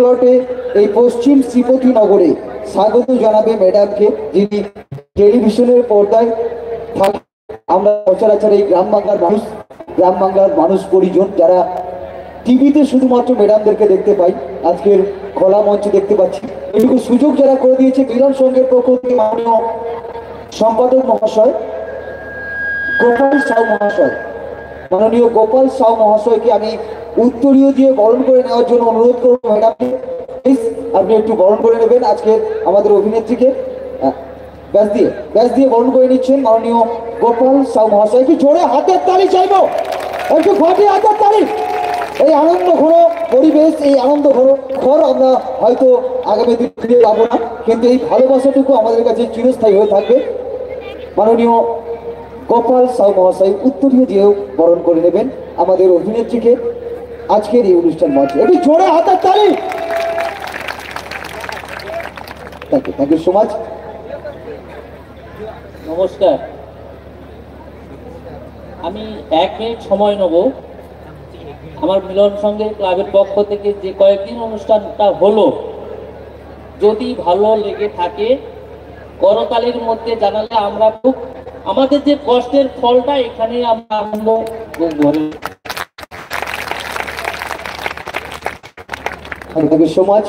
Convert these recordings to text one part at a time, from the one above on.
প্লটে এই পশ্চিম শ্রীপতি নগরে স্বাগত জানাবে ম্যাডামকে, যিনি টেলিভিশনের পর্দায় থাকেন। আমরা সচরাচর এই গ্রাম বাংলার মানুষ পরিজন যারা টিভিতে শুধুমাত্র ম্যাডামদেরকে দেখতে পাই, আজকের খোলা মঞ্চে দেখতে পাচ্ছি। এটুকু সুযোগ যারা করে দিয়েছে মিলন সংঘের পক্ষ থেকে মাননীয় সম্পাদক মহাশয় গোপাল সাউ মহাশয়, মাননীয় গোপাল সাউ মহাশয়কে আমি উত্তরীয় দিয়ে বরণ করে নেওয়ার জন্য অনুরোধ করবো। ম্যাডামকে প্লিজ আপনি একটু বরণ করে নেবেন আজকে আমাদের অভিনেত্রীকে। ব্যাস দিয়ে বরণ করে নিচ্ছেন মাননীয় গোপাল সাউ মহাশয়। কি জোরে হাতের তালি চাইবো, একটু ঘটে হাতের তালি। এই আনন্দ ঘন পরিবেশ, এই আনন্দ ঘর আমরা হয়তো আগামী দিন ফিরে যাবো না, কিন্তু এই ভালোবাসাটুকু আমাদের কাছে চিরস্থায়ী হয়ে থাকবে। মাননীয় গোপাল সাউ মহাশয় উত্তরীয় দিয়েও বরণ করে নেবেন আমাদের অভিনেত্রীকে আজকের এই অনুষ্ঠান মঞ্চে। একটু জোরে হাতের তালি। Thank you so much. নমস্কার, আমি 1 মিনিট সময় নেব। আমার মিলন সংঘের ক্লাবের পক্ষ থেকে যে কয়েকদিন অনুষ্ঠানটা হলো, যদি ভালো লেগে থাকে করতালির মধ্যে জানালে আমরা খুব আমাদের যে কষ্টের ফলটা এখানে আমরা আনন্দ ধরে। থ্যাংক ইউ সো মাচ,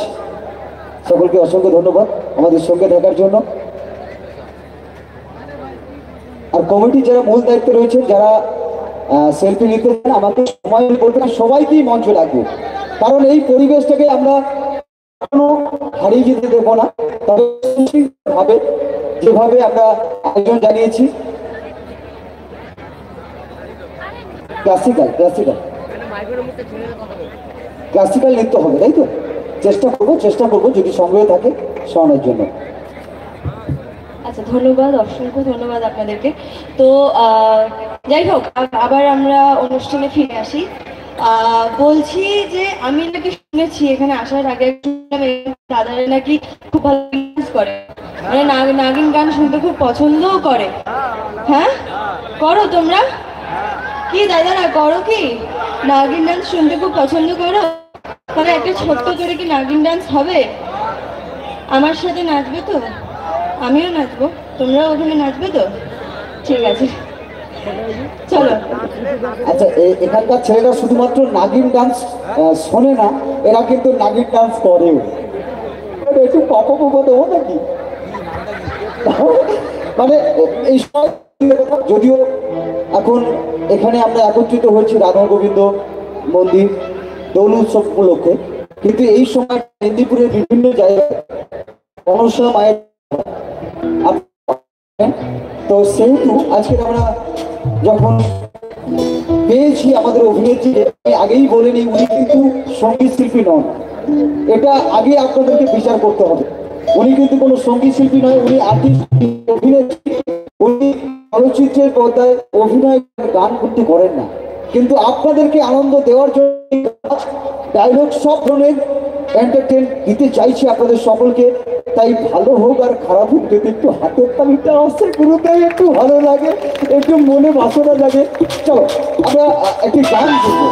সকলকে অসংখ্য ধন্যবাদ আমাদের সঙ্গে থাকার জন্য। আর কমিটির যারা মূল দায়িত্বে রয়েছেন, যারা সেলফি নিতে চান, আমাকে সময় বলবেন, সবাইকেই মঞ্চ লাগবে, কারণ এই পরিবেশটাকে আমরা কখনো হারিয়ে যেতে দেবো না। তবে ভাবে যেভাবে আমরা আয়োজন জানিয়েছি, ক্লাসিক্যাল নৃত্য হবে, তাই তো? চেষ্টা করবো যদি সংগ্রহ থাকে শোনার জন্য। আচ্ছা, ধন্যবাদ, অসংখ্য ধন্যবাদ আপনাদেরকে। তো যাই হোক, আবার আমরা অনুষ্ঠানে ফিরে আসি। বলছি যে আমি নাকি শুনেছি এখানে আসার আগে দাদারা নাকি খুব ভালো ডান্স করে, মানে নাগিন গান শুনতে খুব পছন্দও করে। হ্যাঁ, করো তোমরা কি দাদারা, করো কি নাগিন ডান্স শুনতে খুব পছন্দ করো? তাহলে একটা ছোট্ট করে কি নাগিন ডান্স হবে? আমার সাথে নাচবে তো? আমিও নাচবো, তোমরাও ওখানে নাচবে তো? ঠিক আছে, চলো। আচ্ছা, এখানকার ছেলেরা শুধুমাত্র নাগিন ডান্স শোনে না, এরা কিন্তু নাগিন ডান্স করেও। একটু পাপা দেবো নাকি? মানে এই সময় যদিও এখন এখানে আমরা একত্রিত হয়েছি রাধা গোবিন্দ মন্দির দোল উৎসব উপলক্ষে, কিন্তু এই সময় মেদিনীপুরের বিভিন্ন জায়গায় মনসা মায়ের, তো সেহেতু আজকে আমরা যখন পেয়েছি আমাদের অভিনেত্রী, আগেই বলে নিই উনি কিন্তু সঙ্গীত শিল্পী নন, এটা আগে আপনাদেরকে বিচার করতে হবে। উনি কিন্তু কোনো সঙ্গীত শিল্পী নয়, উনি আর্টিস্ট, অভিনেত্রী। উনি চলচ্চিত্রের পর্দায় অভিনয় গান করতে করেন না, কিন্তু আপনাদেরকে আনন্দ দেওয়ার জন্য ডায়লগ সব ধরনের এন্টারটেন দিতে চাইছি আপনাদের সকলকে। তাই ভালো হোক আর খারাপ হোক, যদি একটু হাতের তালিটা আসছে গুরুদেব, একটু ভালো লাগে, একটু মনে বাসনা লাগে। চলো আমরা একটি গান শুনবো।